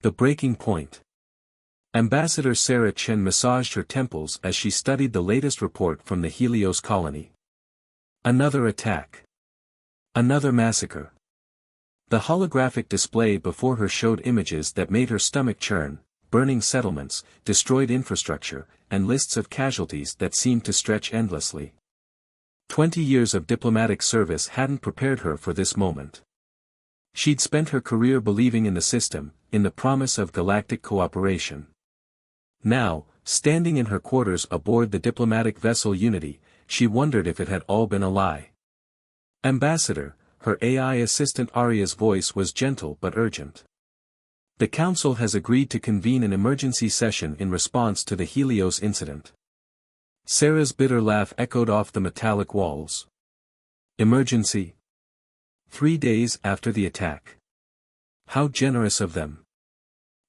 The breaking point. Ambassador Sarah Chen massaged her temples as she studied the latest report from the Helios colony. Another attack. Another massacre. The holographic display before her showed images that made her stomach churn, burning settlements, destroyed infrastructure, and lists of casualties that seemed to stretch endlessly. 20 years of diplomatic service hadn't prepared her for this moment. She'd spent her career believing in the system, in the promise of galactic cooperation. Now, standing in her quarters aboard the diplomatic vessel Unity, she wondered if it had all been a lie. Ambassador, her AI assistant Aria's voice was gentle but urgent. The Council has agreed to convene an emergency session in response to the Helios incident. Sarah's bitter laugh echoed off the metallic walls. Emergency? 3 days after the attack. How generous of them.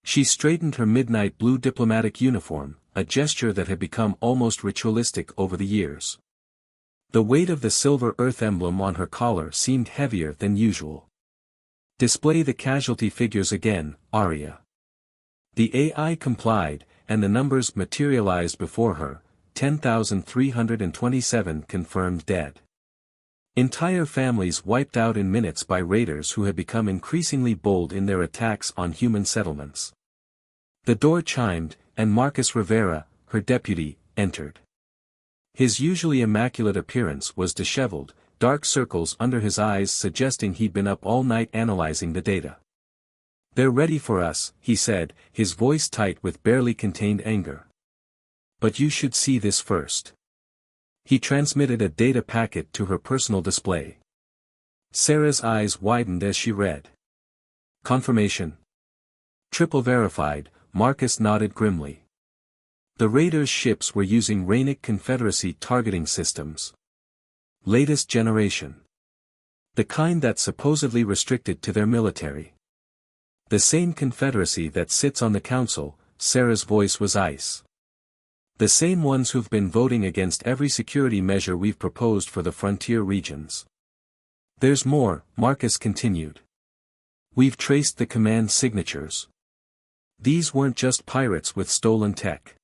She straightened her midnight blue diplomatic uniform, a gesture that had become almost ritualistic over the years. The weight of the silver Earth emblem on her collar seemed heavier than usual. Display the casualty figures again, Aria. The AI complied, and the numbers materialized before her, 10,327 confirmed dead. Entire families wiped out in minutes by raiders who had become increasingly bold in their attacks on human settlements. The door chimed, and Marcus Rivera, her deputy, entered. His usually immaculate appearance was disheveled, dark circles under his eyes suggesting he'd been up all night analyzing the data. "They're ready for us," he said, his voice tight with barely contained anger. "But you should see this first." He transmitted a data packet to her personal display. Sarah's eyes widened as she read. Confirmation. Triple verified, Marcus nodded grimly. The raiders' ships were using Rainic Confederacy targeting systems. Latest generation. The kind that's supposedly restricted to their military. The same Confederacy that sits on the Council, Sarah's voice was ice. The same ones who've been voting against every security measure we've proposed for the frontier regions. There's more, Marcus continued. We've traced the command signatures. These weren't just pirates with stolen tech.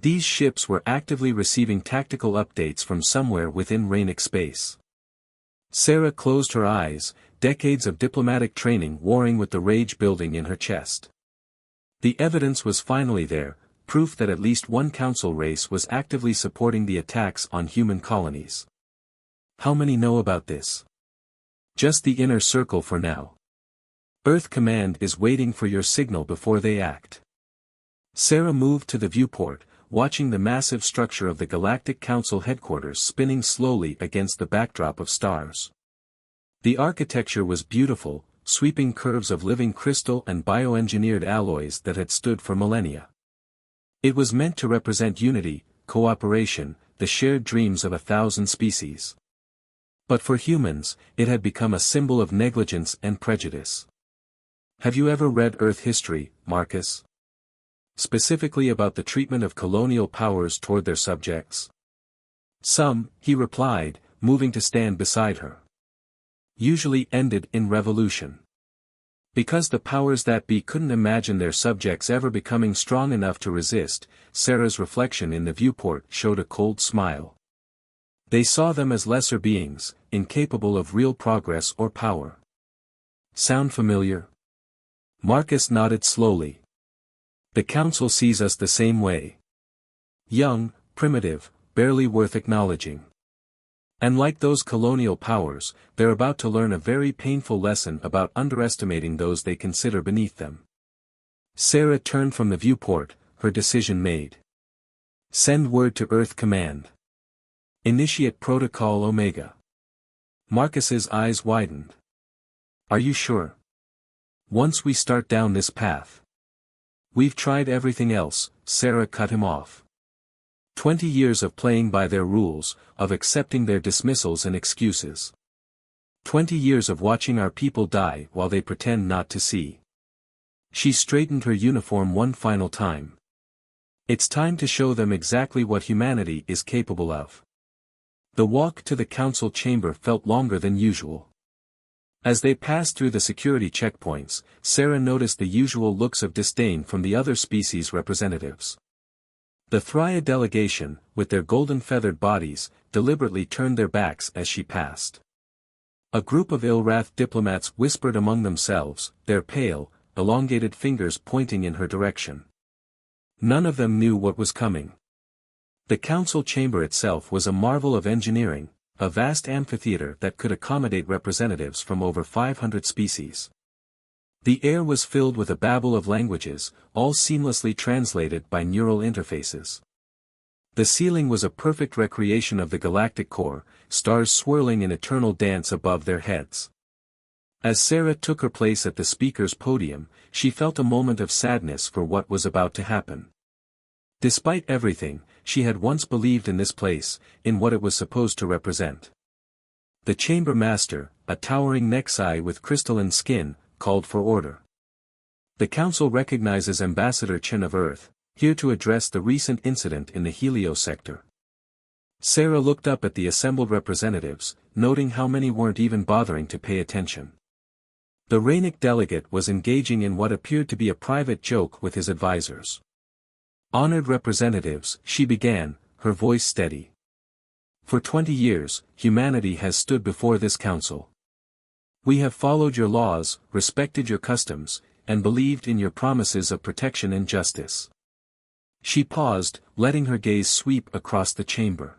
These ships were actively receiving tactical updates from somewhere within Rainic space. Sarah closed her eyes, decades of diplomatic training warring with the rage building in her chest. The evidence was finally there, proof that at least one council race was actively supporting the attacks on human colonies. How many know about this? Just the inner circle for now. Earth Command is waiting for your signal before they act. Sarah moved to the viewport, watching the massive structure of the Galactic Council headquarters spinning slowly against the backdrop of stars. The architecture was beautiful, sweeping curves of living crystal and bioengineered alloys that had stood for millennia. It was meant to represent unity, cooperation, the shared dreams of 1,000 species. But for humans, it had become a symbol of negligence and prejudice. Have you ever read Earth history, Marcus? Specifically about the treatment of colonial powers toward their subjects? Some, he replied, moving to stand beside her. Usually ended in revolution. Because the powers that be couldn't imagine their subjects ever becoming strong enough to resist, Sarah's reflection in the viewport showed a cold smile. They saw them as lesser beings, incapable of real progress or power. Sound familiar? Marcus nodded slowly. The Council sees us the same way. Young, primitive, barely worth acknowledging. And like those colonial powers, they're about to learn a very painful lesson about underestimating those they consider beneath them. Sarah turned from the viewport, her decision made. Send word to Earth Command. Initiate Protocol Omega. Marcus's eyes widened. Are you sure? Once we start down this path. We've tried everything else, Sarah cut him off. 20 years of playing by their rules, of accepting their dismissals and excuses. 20 years of watching our people die while they pretend not to see. She straightened her uniform one final time. It's time to show them exactly what humanity is capable of. The walk to the council chamber felt longer than usual. As they passed through the security checkpoints, Sarah noticed the usual looks of disdain from the other species representatives. The Thrya delegation, with their golden-feathered bodies, deliberately turned their backs as she passed. A group of ill-wrathed diplomats whispered among themselves, their pale, elongated fingers pointing in her direction. None of them knew what was coming. The council chamber itself was a marvel of engineering, a vast amphitheater that could accommodate representatives from over 500 species. The air was filled with a babble of languages, all seamlessly translated by neural interfaces. The ceiling was a perfect recreation of the galactic core, stars swirling in eternal dance above their heads. As Sarah took her place at the speaker's podium, she felt a moment of sadness for what was about to happen. Despite everything, she had once believed in this place, in what it was supposed to represent. The chamber master, a towering Nexi with crystalline skin, called for order. The council recognizes Ambassador Chen of Earth, here to address the recent incident in the Helio sector. Sarah looked up at the assembled representatives, noting how many weren't even bothering to pay attention. The Rainic delegate was engaging in what appeared to be a private joke with his advisors. Honored representatives, she began, her voice steady. For 20 years, humanity has stood before this council. We have followed your laws, respected your customs, and believed in your promises of protection and justice. She paused, letting her gaze sweep across the chamber.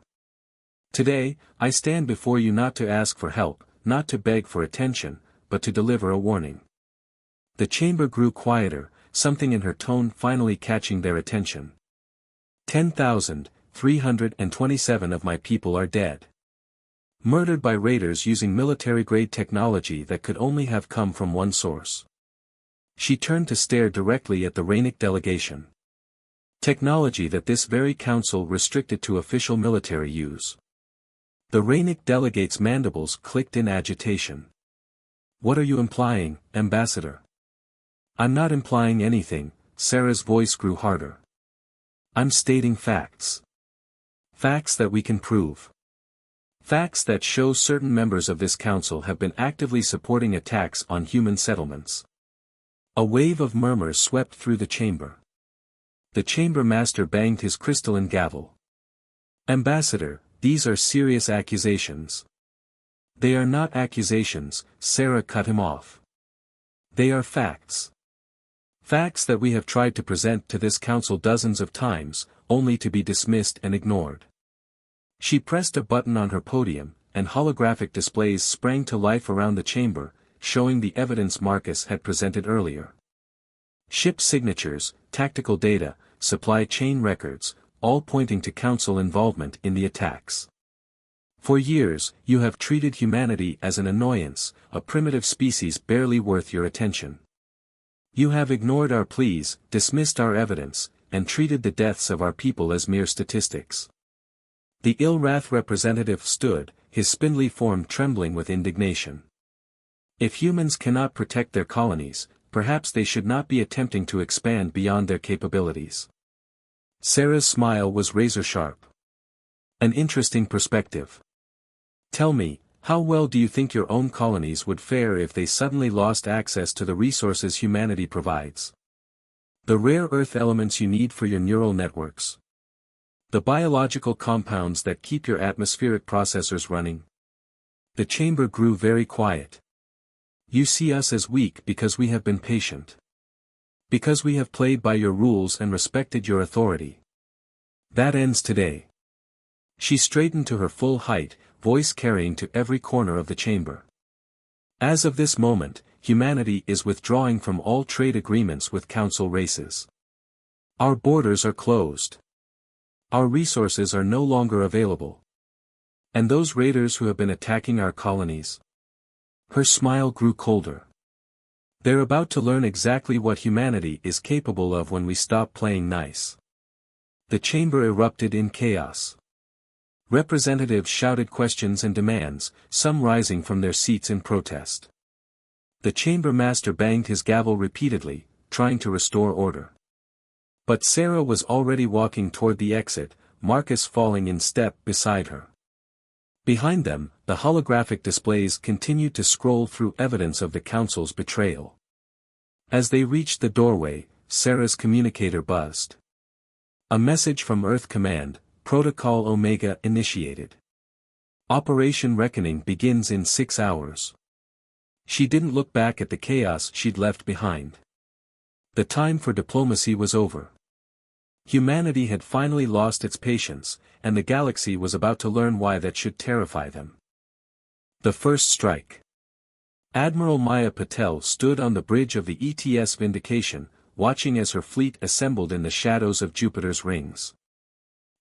Today, I stand before you not to ask for help, not to beg for attention, but to deliver a warning. The chamber grew quieter, something in her tone finally catching their attention. 10,327 of my people are dead. Murdered by raiders using military-grade technology that could only have come from one source. She turned to stare directly at the Rainic delegation. Technology that this very council restricted to official military use. The Rainic delegate's mandibles clicked in agitation. What are you implying, Ambassador? I'm not implying anything, Sarah's voice grew harder. I'm stating facts. Facts that we can prove. Facts that show certain members of this council have been actively supporting attacks on human settlements. A wave of murmurs swept through the chamber. The chamber master banged his crystalline gavel. Ambassador, these are serious accusations. They are not accusations, Sarah cut him off. They are facts. Facts that we have tried to present to this council dozens of times, only to be dismissed and ignored. She pressed a button on her podium, and holographic displays sprang to life around the chamber, showing the evidence Marcus had presented earlier. Ship signatures, tactical data, supply chain records, all pointing to council involvement in the attacks. For years, you have treated humanity as an annoyance, a primitive species barely worth your attention. You have ignored our pleas, dismissed our evidence, and treated the deaths of our people as mere statistics. The ill-wrath representative stood, his spindly form trembling with indignation. If humans cannot protect their colonies, perhaps they should not be attempting to expand beyond their capabilities. Sarah's smile was razor-sharp. An interesting perspective. Tell me, how well do you think your own colonies would fare if they suddenly lost access to the resources humanity provides? The rare earth elements you need for your neural networks. The biological compounds that keep your atmospheric processors running. The chamber grew very quiet. You see us as weak because we have been patient. Because we have played by your rules and respected your authority. That ends today. She straightened to her full height, voice carrying to every corner of the chamber. As of this moment, humanity is withdrawing from all trade agreements with council races. Our borders are closed. Our resources are no longer available. And those raiders who have been attacking our colonies? Her smile grew colder. They're about to learn exactly what humanity is capable of when we stop playing nice. The chamber erupted in chaos. Representatives shouted questions and demands, some rising from their seats in protest. The chamber master banged his gavel repeatedly, trying to restore order. But Sarah was already walking toward the exit, Marcus falling in step beside her. Behind them, the holographic displays continued to scroll through evidence of the Council's betrayal. As they reached the doorway, Sarah's communicator buzzed. A message from Earth Command, Protocol Omega initiated. Operation Reckoning begins in 6 hours. She didn't look back at the chaos she'd left behind. The time for diplomacy was over. Humanity had finally lost its patience, and the galaxy was about to learn why that should terrify them. The first strike. Admiral Maya Patel stood on the bridge of the ETS Vindication, watching as her fleet assembled in the shadows of Jupiter's rings.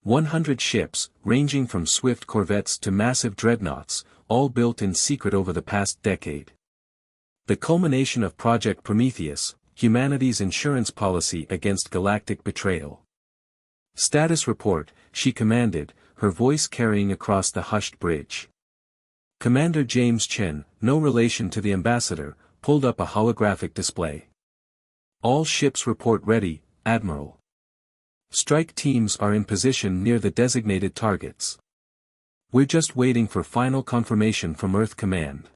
100 ships, ranging from swift corvettes to massive dreadnoughts, all built in secret over the past decade. The culmination of Project Prometheus, humanity's insurance policy against galactic betrayal. Status report, she commanded, her voice carrying across the hushed bridge. Commander James Chen, no relation to the ambassador, pulled up a holographic display. All ships report ready, Admiral. Strike teams are in position near the designated targets. We're just waiting for final confirmation from Earth Command.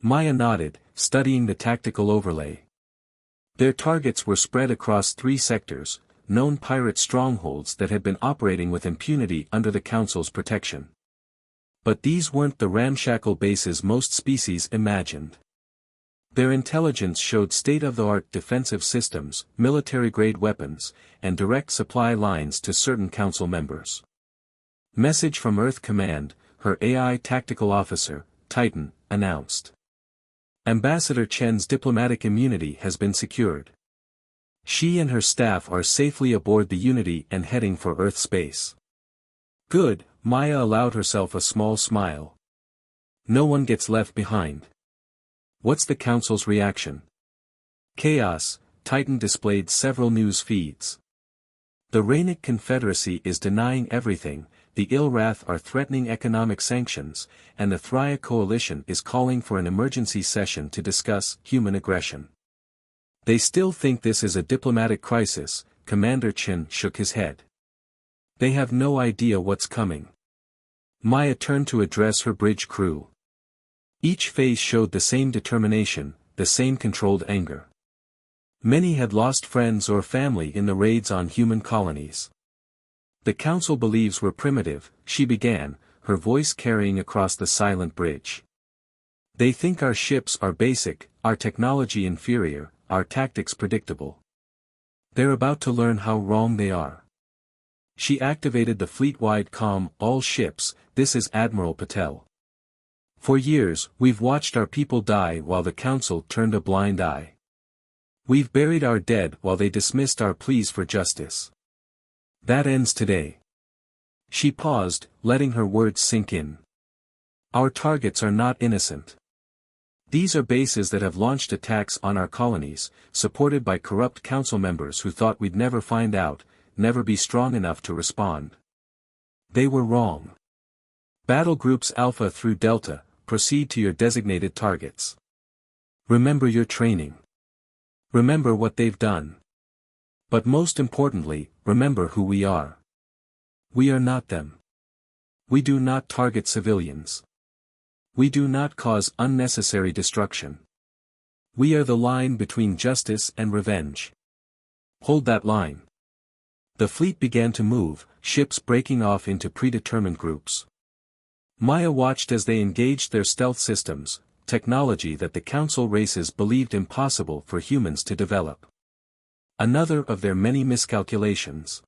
Maya nodded, studying the tactical overlay. Their targets were spread across 3 sectors, known pirate strongholds that had been operating with impunity under the Council's protection. But these weren't the ramshackle bases most species imagined. Their intelligence showed state-of-the-art defensive systems, military-grade weapons, and direct supply lines to certain Council members. Message from Earth Command, her AI tactical officer, Titan, announced. Ambassador Chen's diplomatic immunity has been secured. She and her staff are safely aboard the Unity and heading for Earth space. Good, Maya allowed herself a small smile. No one gets left behind. What's the Council's reaction? Chaos, Titan displayed several news feeds. The Rainic Confederacy is denying everything, the Ilrath are threatening economic sanctions, and the Thria Coalition is calling for an emergency session to discuss human aggression. They still think this is a diplomatic crisis, Commander Chen shook his head. They have no idea what's coming. Maya turned to address her bridge crew. Each face showed the same determination, the same controlled anger. Many had lost friends or family in the raids on human colonies. The Council believes we're primitive, she began, her voice carrying across the silent bridge. They think our ships are basic, our technology inferior, our tactics predictable. They're about to learn how wrong they are. She activated the fleet-wide comm, all ships, this is Admiral Patel. For years, we've watched our people die while the Council turned a blind eye. We've buried our dead while they dismissed our pleas for justice. That ends today. She paused, letting her words sink in. Our targets are not innocent. These are bases that have launched attacks on our colonies, supported by corrupt Council members who thought we'd never find out, never be strong enough to respond. They were wrong. Battle Groups Alpha through Delta, proceed to your designated targets. Remember your training. Remember what they've done. But most importantly, remember who we are. We are not them. We do not target civilians. We do not cause unnecessary destruction. We are the line between justice and revenge. Hold that line. The fleet began to move, ships breaking off into predetermined groups. Maya watched as they engaged their stealth systems, technology that the Council races believed impossible for humans to develop. Another of their many miscalculations.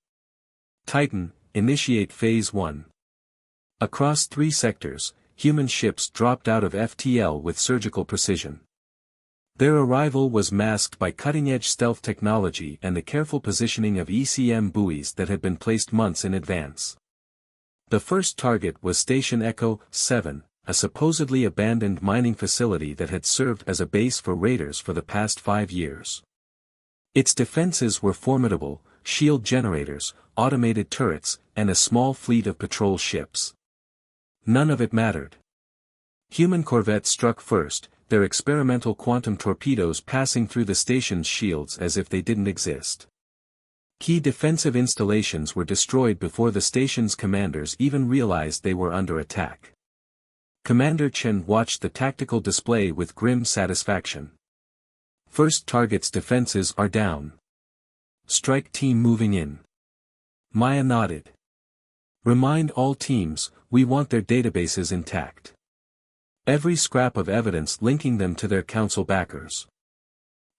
Titan, initiate Phase 1. Across 3 sectors, human ships dropped out of FTL with surgical precision. Their arrival was masked by cutting-edge stealth technology and the careful positioning of ECM buoys that had been placed months in advance. The first target was Station Echo 7, a supposedly abandoned mining facility that had served as a base for raiders for the past 5 years. Its defenses were formidable, shield generators, automated turrets, and a small fleet of patrol ships. None of it mattered. Human corvettes struck first, their experimental quantum torpedoes passing through the station's shields as if they didn't exist. Key defensive installations were destroyed before the station's commanders even realized they were under attack. Commander Chen watched the tactical display with grim satisfaction. First target's defenses are down. Strike team moving in. Maya nodded. Remind all teams, we want their databases intact. Every scrap of evidence linking them to their council backers.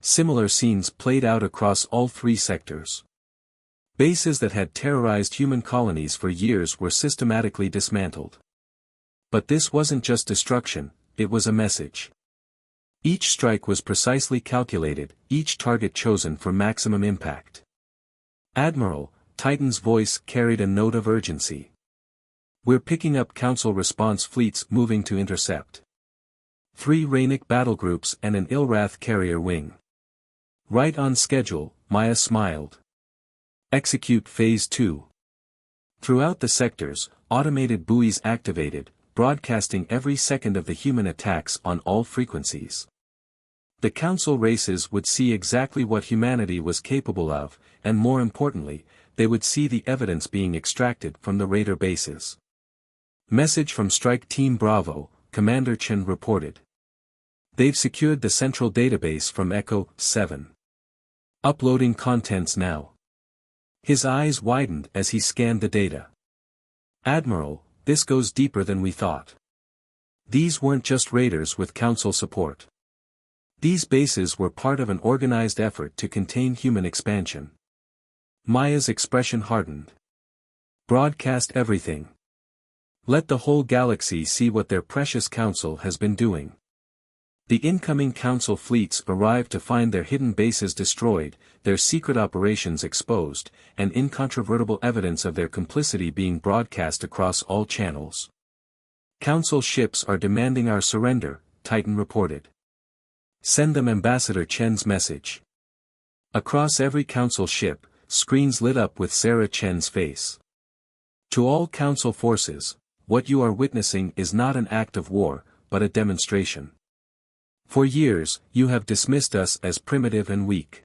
Similar scenes played out across all three sectors. Bases that had terrorized human colonies for years were systematically dismantled. But this wasn't just destruction, it was a message. Each strike was precisely calculated, each target chosen for maximum impact. Admiral, Titan's voice carried a note of urgency. We're picking up Council response fleets moving to intercept. 3 Rainic battlegroups and an Ilrath carrier wing. Right on schedule, Maya smiled. Execute Phase 2. Throughout the sectors, automated buoys activated, broadcasting every second of the human attacks on all frequencies. The Council races would see exactly what humanity was capable of, and more importantly, they would see the evidence being extracted from the raider bases. Message from Strike Team Bravo, Commander Chen reported. They've secured the central database from Echo 7. Uploading contents now. His eyes widened as he scanned the data. Admiral, this goes deeper than we thought. These weren't just raiders with Council support. These bases were part of an organized effort to contain human expansion. Maya's expression hardened. Broadcast everything. Let the whole galaxy see what their precious Council has been doing. The incoming Council fleets arrived to find their hidden bases destroyed, their secret operations exposed, and incontrovertible evidence of their complicity being broadcast across all channels. Council ships are demanding our surrender, Titan reported. Send them Ambassador Chen's message. Across every Council ship, screens lit up with Sarah Chen's face. To all Council forces, what you are witnessing is not an act of war, but a demonstration. For years, you have dismissed us as primitive and weak.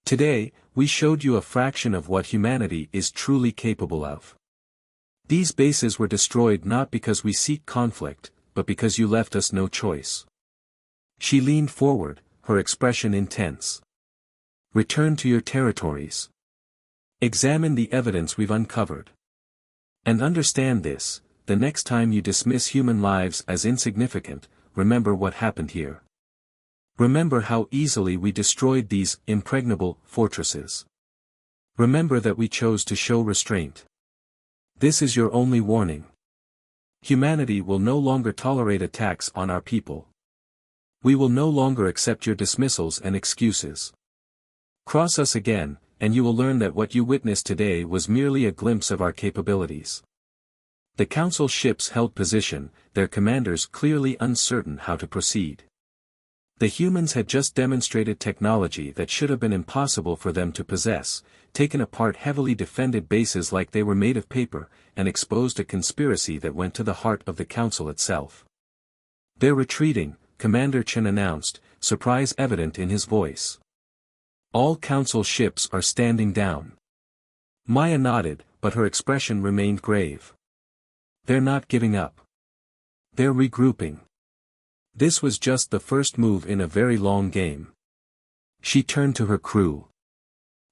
Today, we showed you a fraction of what humanity is truly capable of. These bases were destroyed not because we seek conflict, but because you left us no choice. She leaned forward, her expression intense. Return to your territories. Examine the evidence we've uncovered. And understand this, the next time you dismiss human lives as insignificant, remember what happened here. Remember how easily we destroyed these impregnable fortresses. Remember that we chose to show restraint. This is your only warning. Humanity will no longer tolerate attacks on our people. We will no longer accept your dismissals and excuses. Cross us again, and you will learn that what you witnessed today was merely a glimpse of our capabilities. The Council ships held position, their commanders clearly uncertain how to proceed. The humans had just demonstrated technology that should have been impossible for them to possess, taken apart heavily defended bases like they were made of paper, and exposed a conspiracy that went to the heart of the Council itself. They're retreating, Commander Chen announced, surprise evident in his voice. All Council ships are standing down. Maya nodded, but her expression remained grave. They're not giving up. They're regrouping. This was just the first move in a very long game. She turned to her crew.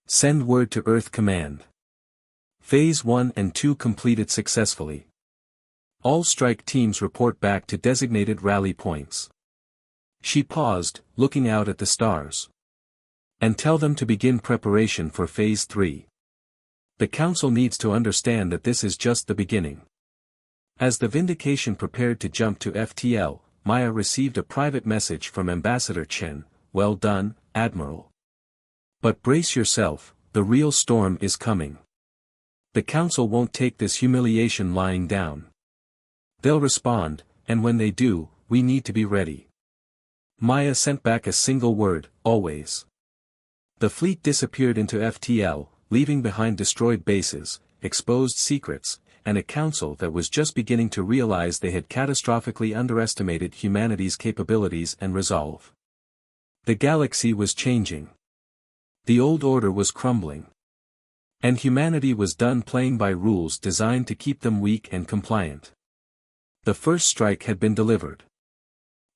Send word to Earth Command. Phase 1 and 2 completed successfully. All strike teams report back to designated rally points. She paused, looking out at the stars. And tell them to begin preparation for Phase 3. The Council needs to understand that this is just the beginning. As the Vindication prepared to jump to FTL, Maya received a private message from Ambassador Chen. Well done, Admiral. But brace yourself, the real storm is coming. The Council won't take this humiliation lying down. They'll respond, and when they do, we need to be ready. Maya sent back a single word, always. The fleet disappeared into FTL, leaving behind destroyed bases, exposed secrets, and a Council that was just beginning to realize they had catastrophically underestimated humanity's capabilities and resolve. The galaxy was changing. The old order was crumbling. And humanity was done playing by rules designed to keep them weak and compliant. The first strike had been delivered.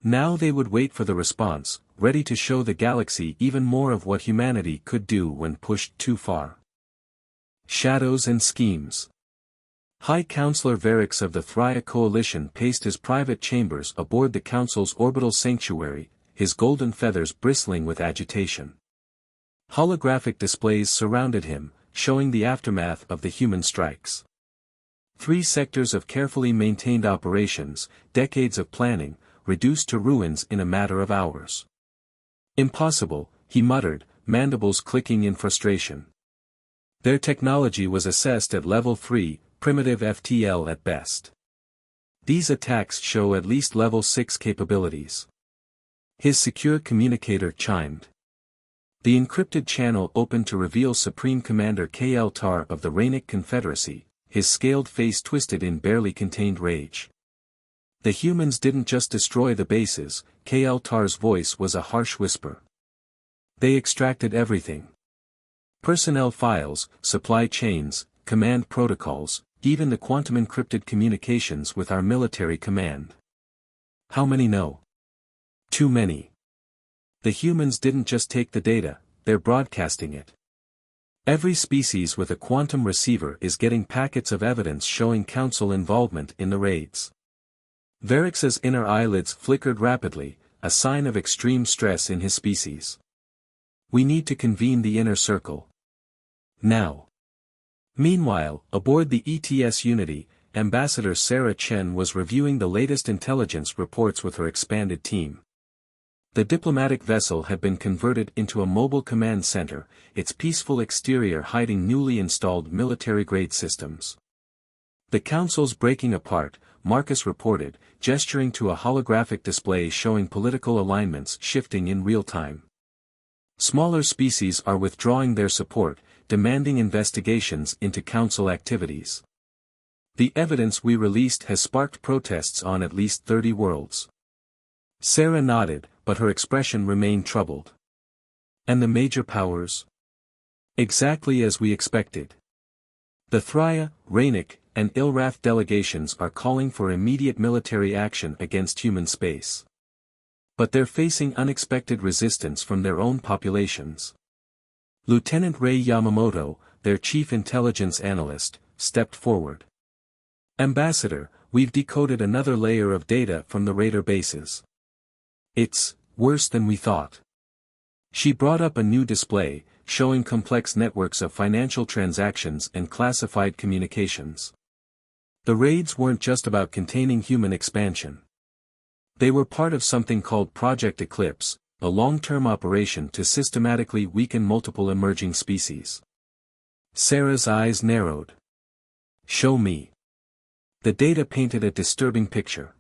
Now they would wait for the response, ready to show the galaxy even more of what humanity could do when pushed too far. Shadows and schemes. High Counselor Varix of the Thria Coalition paced his private chambers aboard the Council's orbital sanctuary, his golden feathers bristling with agitation. Holographic displays surrounded him, showing the aftermath of the human strikes. 3 sectors of carefully maintained operations, decades of planning, reduced to ruins in a matter of hours. Impossible, he muttered, mandibles clicking in frustration. Their technology was assessed at level 3, primitive FTL at best. These attacks show at least level 6 capabilities. His secure communicator chimed. The encrypted channel opened to reveal Supreme Commander KL Tar of the Rainic Confederacy, his scaled face twisted in barely contained rage. The humans didn't just destroy the bases, KL Tar's voice was a harsh whisper. They extracted everything. Personnel files, supply chains, command protocols, even the quantum-encrypted communications with our military command. How many know? Too many. The humans didn't just take the data, they're broadcasting it. Every species with a quantum receiver is getting packets of evidence showing Council involvement in the raids. Varix's inner eyelids flickered rapidly, a sign of extreme stress in his species. We need to convene the inner circle. Now. Meanwhile, aboard the ETS Unity, Ambassador Sarah Chen was reviewing the latest intelligence reports with her expanded team. The diplomatic vessel had been converted into a mobile command center, its peaceful exterior hiding newly installed military-grade systems. The Council's breaking apart, Marcus reported, gesturing to a holographic display showing political alignments shifting in real time. Smaller species are withdrawing their support, demanding investigations into Council activities. The evidence we released has sparked protests on at least 30 worlds. Sarah nodded, but her expression remained troubled. And the major powers? Exactly as we expected. The Thria, Rainic, and Ilrath delegations are calling for immediate military action against human space. But they're facing unexpected resistance from their own populations. Lieutenant Rei Yamamoto, their chief intelligence analyst, stepped forward. Ambassador, we've decoded another layer of data from the raider bases. It's worse than we thought. She brought up a new display, showing complex networks of financial transactions and classified communications. The raids weren't just about containing human expansion. They were part of something called Project Eclipse, a long-term operation to systematically weaken multiple emerging species. Sarah's eyes narrowed. Show me. The data painted a disturbing picture.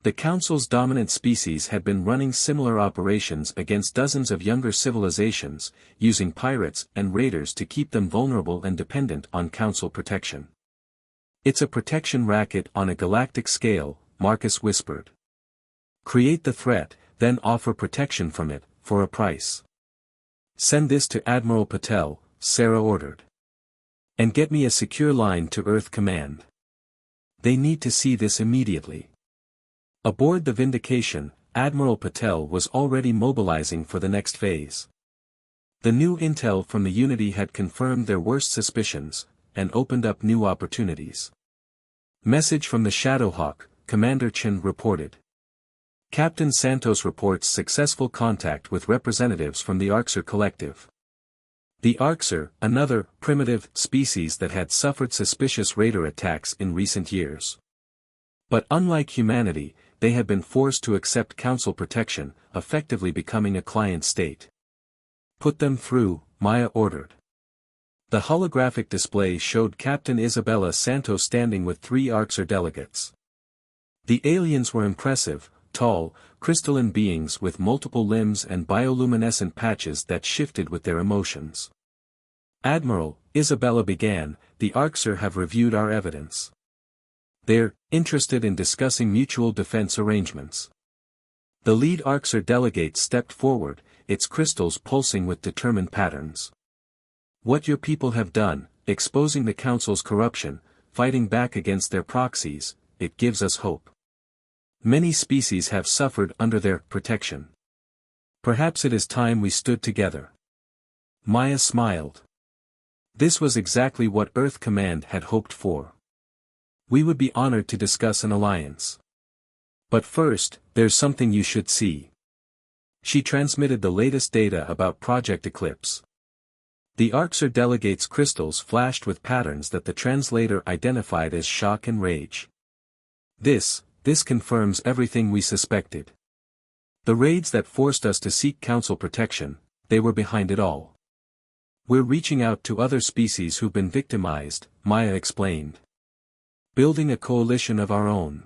The Council's dominant species had been running similar operations against dozens of younger civilizations, using pirates and raiders to keep them vulnerable and dependent on Council protection. It's a protection racket on a galactic scale, Marcus whispered. Create the threat, then offer protection from it, for a price. Send this to Admiral Patel, Sarah ordered. And get me a secure line to Earth Command. They need to see this immediately. Aboard the Vindication, Admiral Patel was already mobilizing for the next phase. The new intel from the Unity had confirmed their worst suspicions, and opened up new opportunities. Message from the Shadowhawk, Commander Chen reported. Captain Santos reports successful contact with representatives from the Arxer Collective. The Arxer, another, primitive, species that had suffered suspicious raider attacks in recent years. But unlike humanity, they had been forced to accept Council protection, effectively becoming a client state. Put them through, Maya ordered. The holographic display showed Captain Isabella Santos standing with 3 Arxer delegates. The aliens were impressive, tall, crystalline beings with multiple limbs and bioluminescent patches that shifted with their emotions. Admiral, Isabella began, the Arxer have reviewed our evidence. They're interested in discussing mutual defense arrangements. The lead Arxer delegate stepped forward, its crystals pulsing with determined patterns. What your people have done, exposing the Council's corruption, fighting back against their proxies, it gives us hope. Many species have suffered under their protection. Perhaps it is time we stood together. Maya smiled. This was exactly what Earth Command had hoped for. We would be honored to discuss an alliance. But first, there's something you should see. She transmitted the latest data about Project Eclipse. The Arxer delegate's crystals flashed with patterns that the translator identified as shock and rage. This confirms everything we suspected. The raids that forced us to seek Council protection, they were behind it all. We're reaching out to other species who've been victimized, Maya explained. Building a coalition of our own.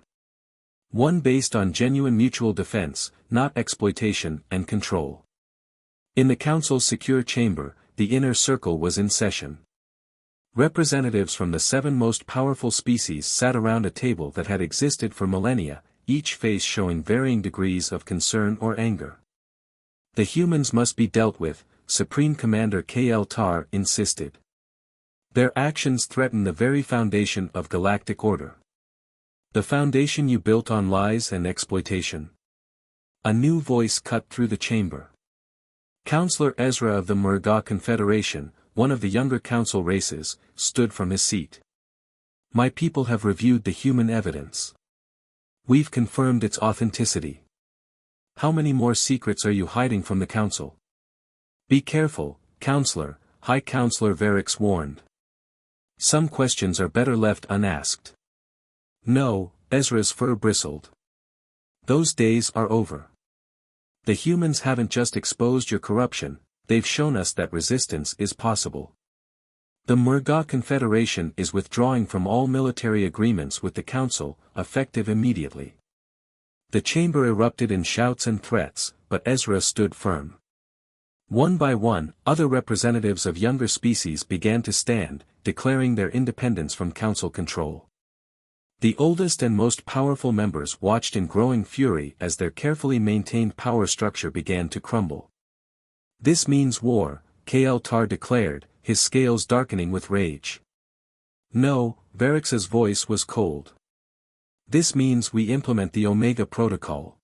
One based on genuine mutual defense, not exploitation and control. In the Council's secure chamber, the inner circle was in session. Representatives from the 7 most powerful species sat around a table that had existed for millennia, each face showing varying degrees of concern or anger. The humans must be dealt with, Supreme Commander Kel-Tar insisted. Their actions threaten the very foundation of galactic order. The foundation you built on lies and exploitation. A new voice cut through the chamber. Counselor Ezra of the Murga Confederation, one of the younger council races, stood from his seat. My people have reviewed the human evidence. We've confirmed its authenticity. How many more secrets are you hiding from the council? Be careful, Counselor, High Counselor Varix warned. Some questions are better left unasked. No, Ezra's fur bristled. Those days are over. The humans haven't just exposed your corruption, they've shown us that resistance is possible. The Murga Confederation is withdrawing from all military agreements with the Council, effective immediately. The chamber erupted in shouts and threats, but Ezra stood firm. One by one, other representatives of younger species began to stand, declaring their independence from Council control. The oldest and most powerful members watched in growing fury as their carefully maintained power structure began to crumble. This means war, Kel-Tar declared, his scales darkening with rage. No, Varix's voice was cold. This means we implement the Omega Protocol.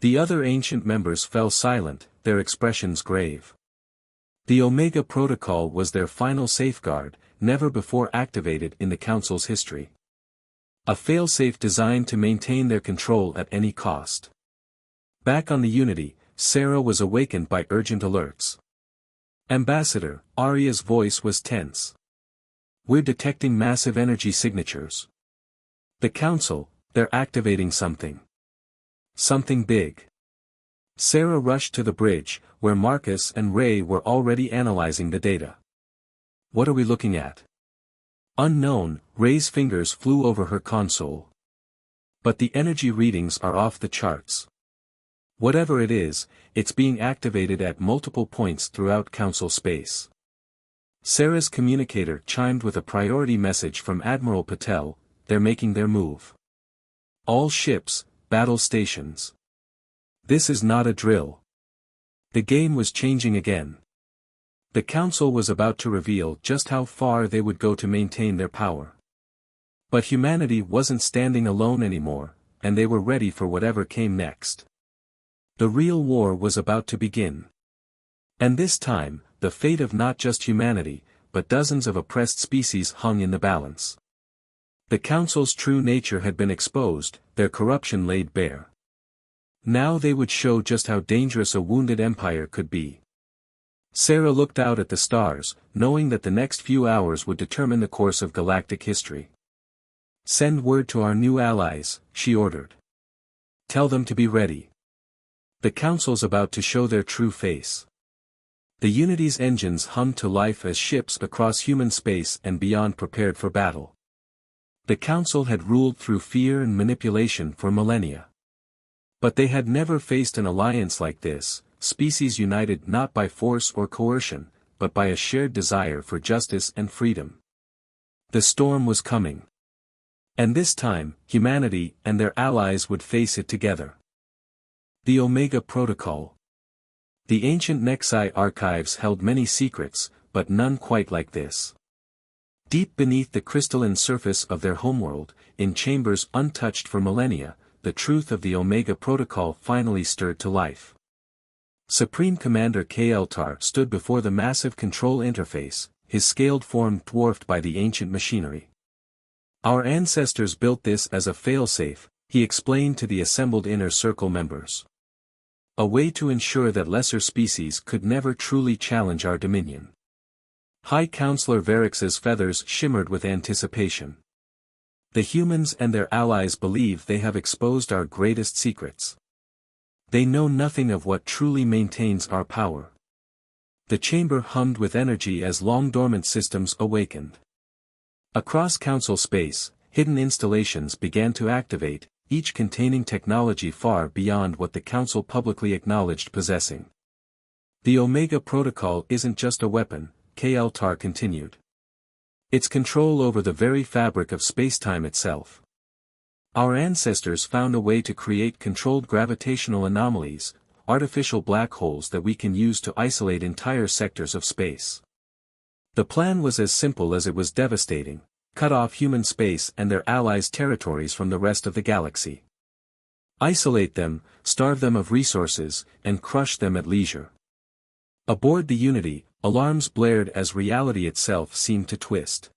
The other ancient members fell silent, their expressions grave. The Omega Protocol was their final safeguard, never before activated in the Council's history. A failsafe designed to maintain their control at any cost. Back on the Unity, Sarah was awakened by urgent alerts. Ambassador, Arya's voice was tense. We're detecting massive energy signatures. The Council, they're activating something. Something big. Sarah rushed to the bridge, where Marcus and Ray were already analyzing the data. What are we looking at? Unknown, Ray's fingers flew over her console. But the energy readings are off the charts. Whatever it is, it's being activated at multiple points throughout Council space. Sarah's communicator chimed with a priority message from Admiral Patel, they're making their move. All ships, battle stations. This is not a drill. The game was changing again. The Council was about to reveal just how far they would go to maintain their power. But humanity wasn't standing alone anymore, and they were ready for whatever came next. The real war was about to begin. And this time, the fate of not just humanity, but dozens of oppressed species hung in the balance. The Council's true nature had been exposed, their corruption laid bare. Now they would show just how dangerous a wounded empire could be. Sarah looked out at the stars, knowing that the next few hours would determine the course of galactic history. Send word to our new allies, she ordered. Tell them to be ready. The Council's about to show their true face. The Unity's engines hummed to life as ships across human space and beyond prepared for battle. The Council had ruled through fear and manipulation for millennia. But they had never faced an alliance like this, species united not by force or coercion, but by a shared desire for justice and freedom. The storm was coming. And this time, humanity and their allies would face it together. The Omega Protocol. The ancient Nexi archives held many secrets, but none quite like this. Deep beneath the crystalline surface of their homeworld, in chambers untouched for millennia, the truth of the Omega Protocol finally stirred to life. Supreme Commander Kaltar stood before the massive control interface, his scaled form dwarfed by the ancient machinery. Our ancestors built this as a failsafe, he explained to the assembled Inner Circle members. A way to ensure that lesser species could never truly challenge our dominion. High Counselor Varix's feathers shimmered with anticipation. The humans and their allies believe they have exposed our greatest secrets. They know nothing of what truly maintains our power. The chamber hummed with energy as long-dormant systems awakened. Across Council space, hidden installations began to activate, each containing technology far beyond what the Council publicly acknowledged possessing. The Omega Protocol isn't just a weapon, Kaltar continued. It's control over the very fabric of spacetime itself. Our ancestors found a way to create controlled gravitational anomalies, artificial black holes that we can use to isolate entire sectors of space. The plan was as simple as it was devastating: cut off human space and their allies' territories from the rest of the galaxy. Isolate them, starve them of resources, and crush them at leisure. Aboard the Unity, alarms blared as reality itself seemed to twist.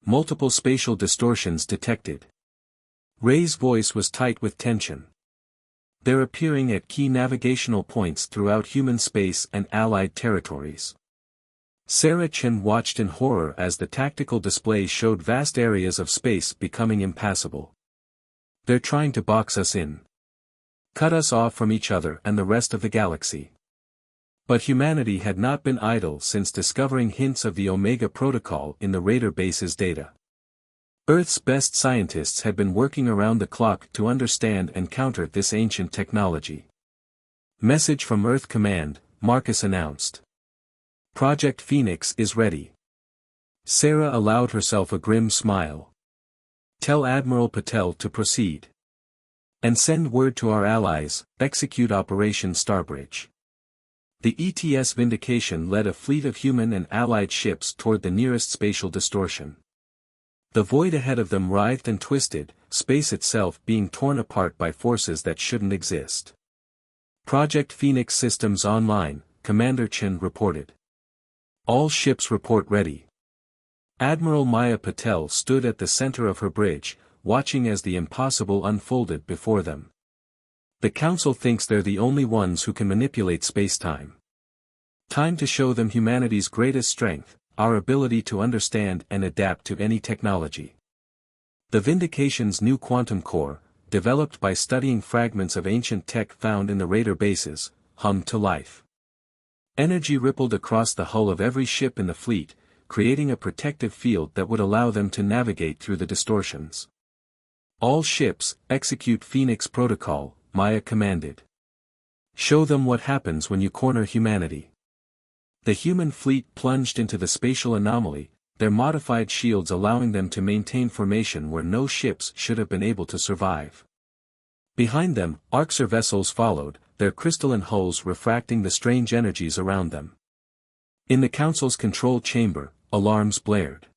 Multiple spatial distortions detected. Ray's voice was tight with tension. They're appearing at key navigational points throughout human space and allied territories. Chen watched in horror as the tactical display showed vast areas of space becoming impassable. They're trying to box us in. Cut us off from each other and the rest of the galaxy. But humanity had not been idle since discovering hints of the Omega Protocol in the Raider base's data. Earth's best scientists had been working around the clock to understand and counter this ancient technology. Message from Earth Command, Marcus announced. Project Phoenix is ready. Sarah allowed herself a grim smile. Tell Admiral Patel to proceed. And send word to our allies, execute Operation Starbridge. The ETS Vindication led a fleet of human and allied ships toward the nearest spatial distortion. The void ahead of them writhed and twisted, space itself being torn apart by forces that shouldn't exist. Project Phoenix systems online, Commander Chen reported. All ships report ready. Admiral Maya Patel stood at the center of her bridge, watching as the impossible unfolded before them. The Council thinks they're the only ones who can manipulate spacetime. Time to show them humanity's greatest strength, our ability to understand and adapt to any technology. The Vindication's new quantum core, developed by studying fragments of ancient tech found in the Raider bases, hummed to life. Energy rippled across the hull of every ship in the fleet, creating a protective field that would allow them to navigate through the distortions. All ships, execute Phoenix Protocol, Maya commanded. Show them what happens when you corner humanity. The human fleet plunged into the spatial anomaly, their modified shields allowing them to maintain formation where no ships should have been able to survive. Behind them, Arxer vessels followed, their crystalline hulls refracting the strange energies around them. In the Council's control chamber, alarms blared.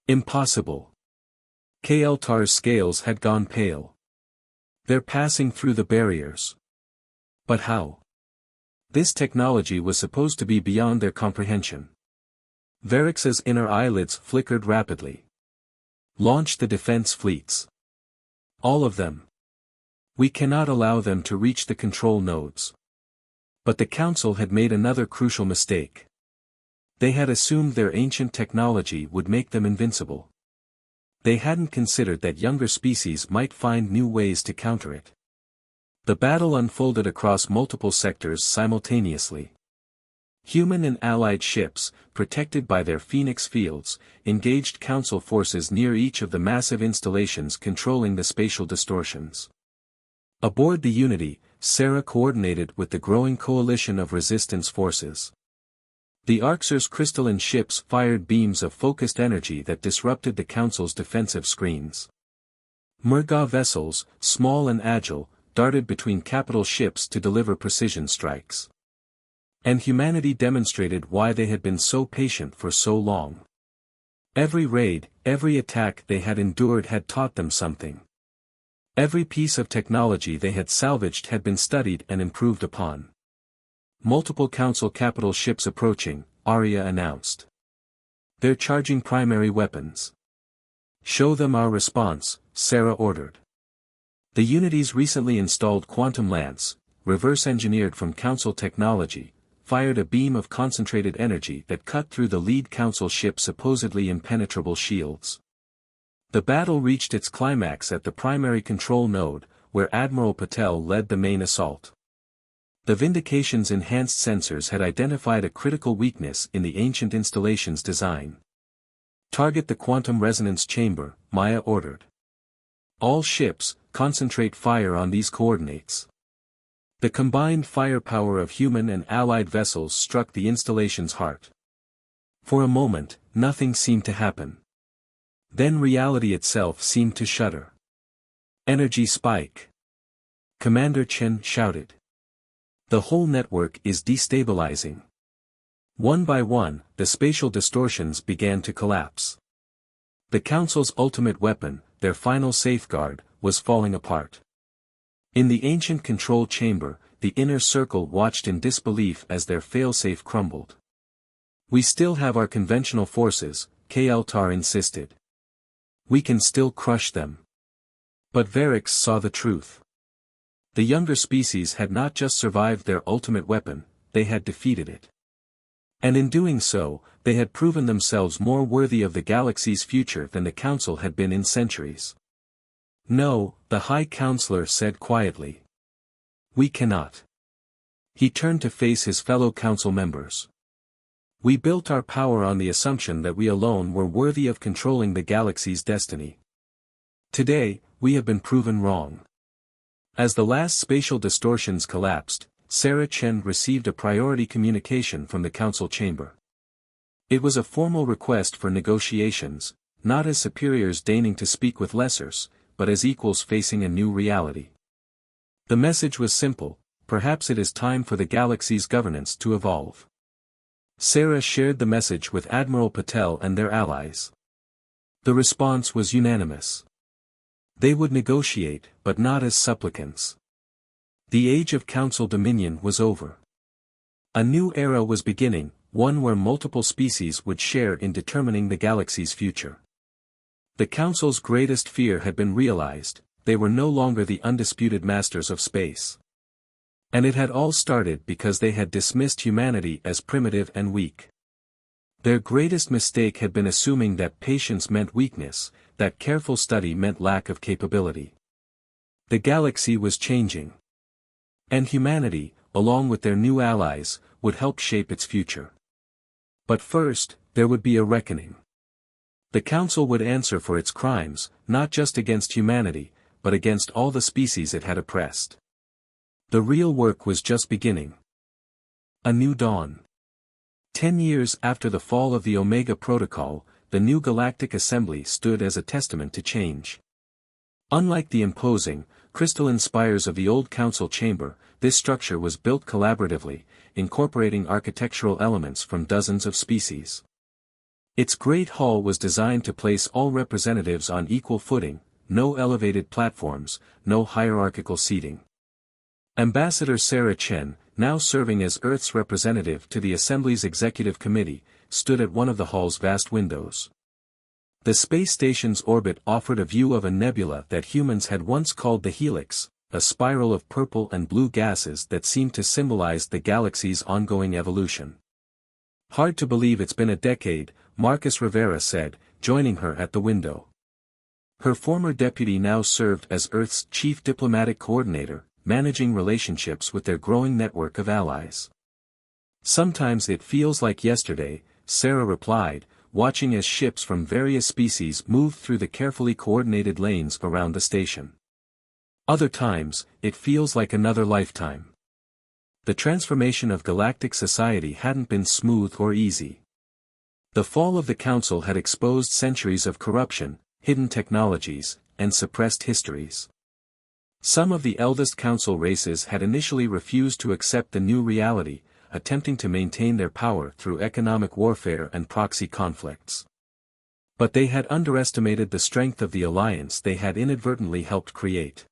Impossible. Kaltar's scales had gone pale. They're passing through the barriers. But how? This technology was supposed to be beyond their comprehension. Varix's inner eyelids flickered rapidly. Launch the defense fleets. All of them. We cannot allow them to reach the control nodes. But the Council had made another crucial mistake. They had assumed their ancient technology would make them invincible. They hadn't considered that younger species might find new ways to counter it. The battle unfolded across multiple sectors simultaneously. Human and allied ships, protected by their Phoenix fields, engaged Council forces near each of the massive installations controlling the spatial distortions. Aboard the Unity, Sarah coordinated with the growing coalition of resistance forces. The Arxer's crystalline ships fired beams of focused energy that disrupted the Council's defensive screens. Murga vessels, small and agile, darted between capital ships to deliver precision strikes. And humanity demonstrated why they had been so patient for so long. Every raid, every attack they had endured had taught them something. Every piece of technology they had salvaged had been studied and improved upon. Multiple Council capital ships approaching, Arya announced. They're charging primary weapons. Show them our response, Sarah ordered. The Unity's recently installed quantum lance, reverse-engineered from Council technology, fired a beam of concentrated energy that cut through the lead Council ship's supposedly impenetrable shields. The battle reached its climax at the primary control node, where Admiral Patel led the main assault. The Vindication's enhanced sensors had identified a critical weakness in the ancient installation's design. Target the quantum resonance chamber, Maya ordered. All ships, concentrate fire on these coordinates. The combined firepower of human and allied vessels struck the installation's heart. For a moment, nothing seemed to happen. Then reality itself seemed to shudder. Energy spike. Commander Chen shouted. The whole network is destabilizing. One by one, the spatial distortions began to collapse. The Council's ultimate weapon, their final safeguard, was falling apart. In the ancient control chamber, the inner circle watched in disbelief as their failsafe crumbled. We still have our conventional forces, Kaltar insisted. We can still crush them. But Varix saw the truth. The younger species had not just survived their ultimate weapon, they had defeated it. And in doing so, they had proven themselves more worthy of the galaxy's future than the Council had been in centuries. No, the High Counselor said quietly. We cannot. He turned to face his fellow Council members. We built our power on the assumption that we alone were worthy of controlling the galaxy's destiny. Today, we have been proven wrong. As the last spatial distortions collapsed, Sarah Chen received a priority communication from the Council chamber. It was a formal request for negotiations, not as superiors deigning to speak with lessers, but as equals facing a new reality. The message was simple: perhaps it is time for the galaxy's governance to evolve. Sarah shared the message with Admiral Patel and their allies. The response was unanimous. They would negotiate, but not as supplicants. The age of Council dominion was over. A new era was beginning, one where multiple species would share in determining the galaxy's future. The Council's greatest fear had been realized: they were no longer the undisputed masters of space. And it had all started because they had dismissed humanity as primitive and weak. Their greatest mistake had been assuming that patience meant weakness, that careful study meant lack of capability. The galaxy was changing. And humanity, along with their new allies, would help shape its future. But first, there would be a reckoning. The Council would answer for its crimes, not just against humanity, but against all the species it had oppressed. The real work was just beginning. A new dawn. 10 years after the fall of the Omega Protocol, the new Galactic Assembly stood as a testament to change. Unlike the imposing, crystalline spires of the old Council chamber, this structure was built collaboratively, incorporating architectural elements from dozens of species. Its great hall was designed to place all representatives on equal footing, no elevated platforms, no hierarchical seating. Ambassador Sarah Chen, now serving as Earth's representative to the Assembly's Executive Committee, stood at one of the hall's vast windows. The space station's orbit offered a view of a nebula that humans had once called the Helix, a spiral of purple and blue gases that seemed to symbolize the galaxy's ongoing evolution. Hard to believe it's been a decade, Marcus Rivera said, joining her at the window. Her former deputy now served as Earth's chief diplomatic coordinator, managing relationships with their growing network of allies. Sometimes it feels like yesterday, Sarah replied, watching as ships from various species moved through the carefully coordinated lanes around the station. Other times, it feels like another lifetime. The transformation of galactic society hadn't been smooth or easy. The fall of the Council had exposed centuries of corruption, hidden technologies, and suppressed histories. Some of the eldest Council races had initially refused to accept the new reality, attempting to maintain their power through economic warfare and proxy conflicts. But they had underestimated the strength of the alliance they had inadvertently helped create.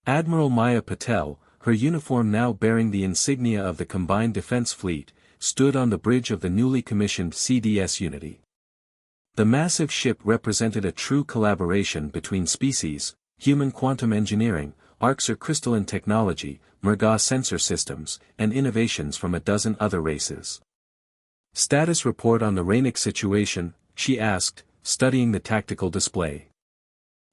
Admiral Maya Patel, her uniform now bearing the insignia of the Combined Defense Fleet, stood on the bridge of the newly commissioned CDS Unity. The massive ship represented a true collaboration between species, human quantum engineering, Arxer crystalline technology, Merga sensor systems, and innovations from a dozen other races. "Status report on the Rainik situation," she asked, studying the tactical display.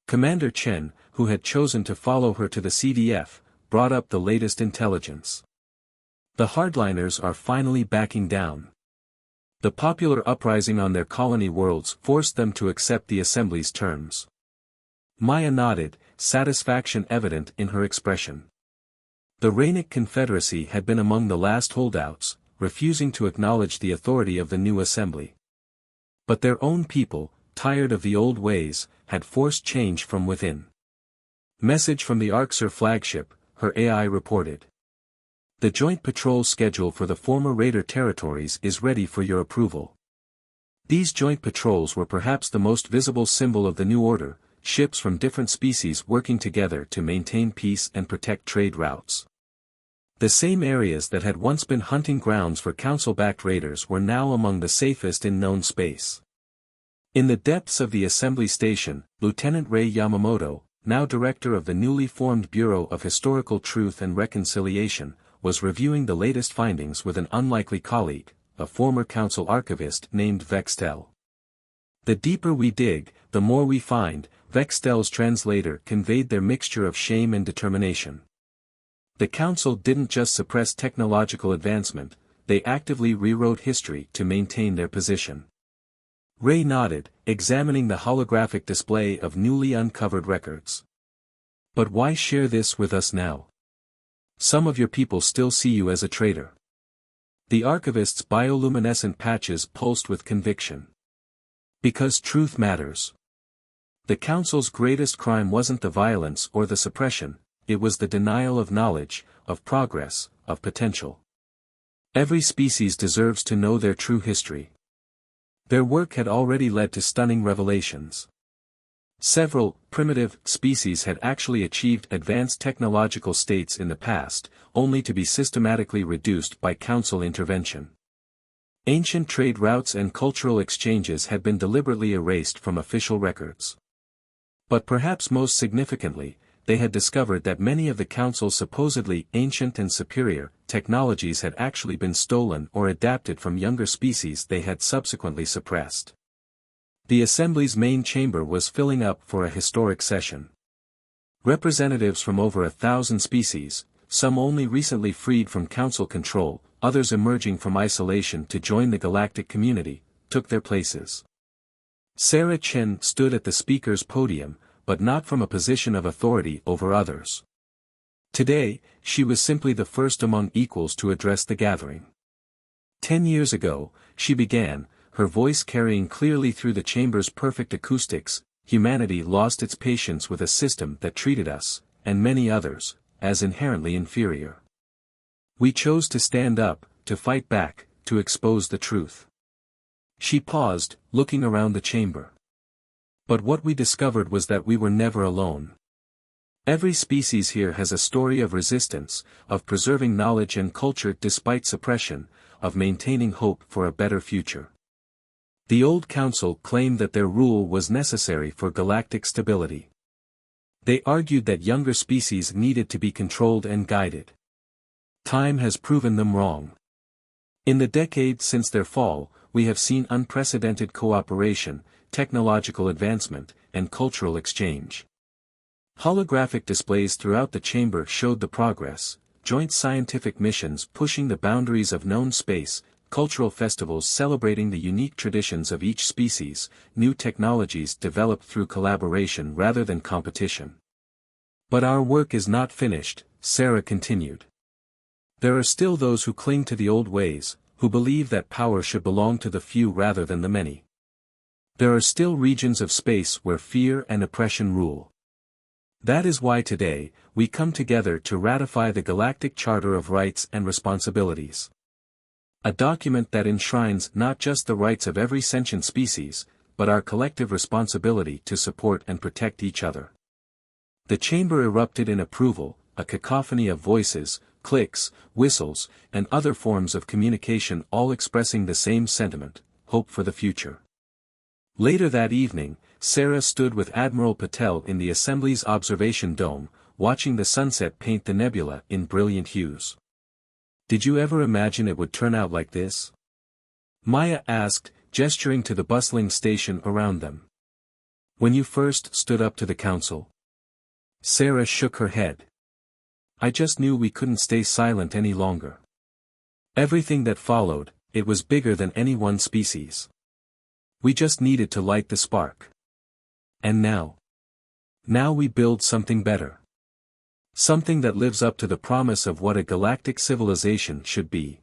Commander Chen, who had chosen to follow her to the CDF, brought up the latest intelligence. "The hardliners are finally backing down. The popular uprising on their colony worlds forced them to accept the Assembly's terms." Maya nodded, satisfaction evident in her expression. The Rainik Confederacy had been among the last holdouts, refusing to acknowledge the authority of the new Assembly. But their own people, tired of the old ways, had forced change from within. "Message from the Arxer flagship," her AI reported. "The joint patrol schedule for the former Raider territories is ready for your approval." These joint patrols were perhaps the most visible symbol of the new order, ships from different species working together to maintain peace and protect trade routes. The same areas that had once been hunting grounds for Council-backed raiders were now among the safest in known space. In the depths of the Assembly Station, Lieutenant Ray Yamamoto, now director of the newly formed Bureau of Historical Truth and Reconciliation, was reviewing the latest findings with an unlikely colleague, a former Council archivist named Vextel. "The deeper we dig, the more we find," Vextel's translator conveyed their mixture of shame and determination. The Council didn't just suppress technological advancement, they actively rewrote history to maintain their position. Ray nodded, examining the holographic display of newly uncovered records. "But why share this with us now? Some of your people still see you as a traitor." The archivist's bioluminescent patches pulsed with conviction. "Because truth matters. The Council's greatest crime wasn't the violence or the suppression, it was the denial of knowledge, of progress, of potential. Every species deserves to know their true history." Their work had already led to stunning revelations. Several primitive species had actually achieved advanced technological states in the past, only to be systematically reduced by Council intervention. Ancient trade routes and cultural exchanges had been deliberately erased from official records. But perhaps most significantly, they had discovered that many of the Council's supposedly ancient and superior technologies had actually been stolen or adapted from younger species they had subsequently suppressed. The Assembly's main chamber was filling up for a historic session. Representatives from over 1,000 species, some only recently freed from Council control, others emerging from isolation to join the galactic community, took their places. Sarah Chen stood at the speaker's podium, but not from a position of authority over others. Today, she was simply the first among equals to address the gathering. 10 years ago, she began, her voice carrying clearly through the chamber's perfect acoustics. "Humanity lost its patience with a system that treated us, and many others, as inherently inferior. We chose to stand up, to fight back, to expose the truth." She paused, looking around the chamber. "But what we discovered was that we were never alone. Every species here has a story of resistance, of preserving knowledge and culture despite suppression, of maintaining hope for a better future. The old Council claimed that their rule was necessary for galactic stability. They argued that younger species needed to be controlled and guided. Time has proven them wrong. In the decades since their fall, we have seen unprecedented cooperation, technological advancement, and cultural exchange. Holographic displays throughout the chamber showed the progress, joint scientific missions pushing the boundaries of known space, cultural festivals celebrating the unique traditions of each species, new technologies developed through collaboration rather than competition. "But our work is not finished," Sarah continued. "There are still those who cling to the old ways, who believe that power should belong to the few rather than the many. There are still regions of space where fear and oppression rule. That is why today, we come together to ratify the Galactic Charter of Rights and Responsibilities. A document that enshrines not just the rights of every sentient species, but our collective responsibility to support and protect each other. The chamber erupted in approval, a cacophony of voices, clicks, whistles, and other forms of communication all expressing the same sentiment, hope for the future. Later that evening, Sarah stood with Admiral Patel in the Assembly's observation dome, watching the sunset paint the nebula in brilliant hues. "Did you ever imagine it would turn out like this?" Maya asked, gesturing to the bustling station around them. "When you first stood up to the council?" Sarah shook her head. "I just knew we couldn't stay silent any longer. Everything that followed, it was bigger than any one species. We just needed to light the spark. And now? Now we build something better. Something that lives up to the promise of what a galactic civilization should be."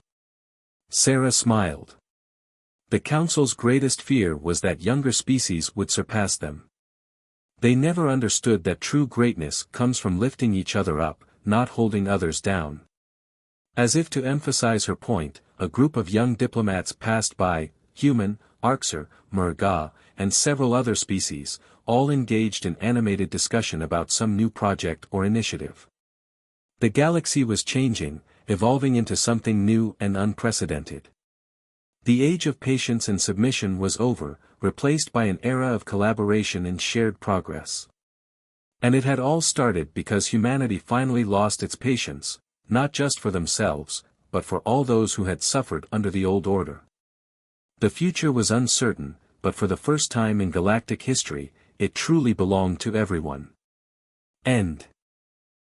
Sarah smiled. The Council's greatest fear was that younger species would surpass them. They never understood that true greatness comes from lifting each other up, not holding others down. As if to emphasize her point, a group of young diplomats passed by, human, Arxer, Murga, and several other species, all engaged in animated discussion about some new project or initiative. The galaxy was changing, evolving into something new and unprecedented. The age of patience and submission was over, replaced by an era of collaboration and shared progress. And it had all started because humanity finally lost its patience, not just for themselves, but for all those who had suffered under the old order. The future was uncertain, but for the first time in galactic history, it truly belonged to everyone. End.